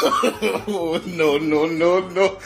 No, no, no, no.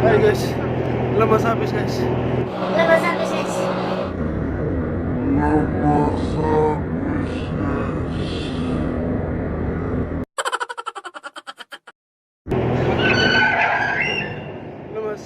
Hai guys, lemas habis guys. Lepas habis guys. Lemas.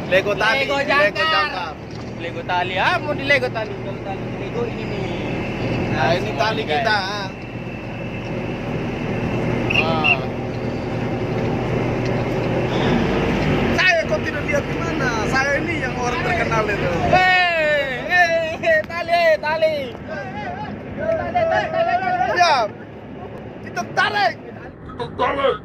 Lego tali, Lego Lego jangkar. jangkar. Lego tali, mau di Lego tali. Kalau tali di Lego ini nih. Nah, ini tali guys. kita. Wah. Saya kok tidak lihat di mana? Saya ini yang orang terkenal itu. Tali, tali. Siap. Kita tarik. Tarik.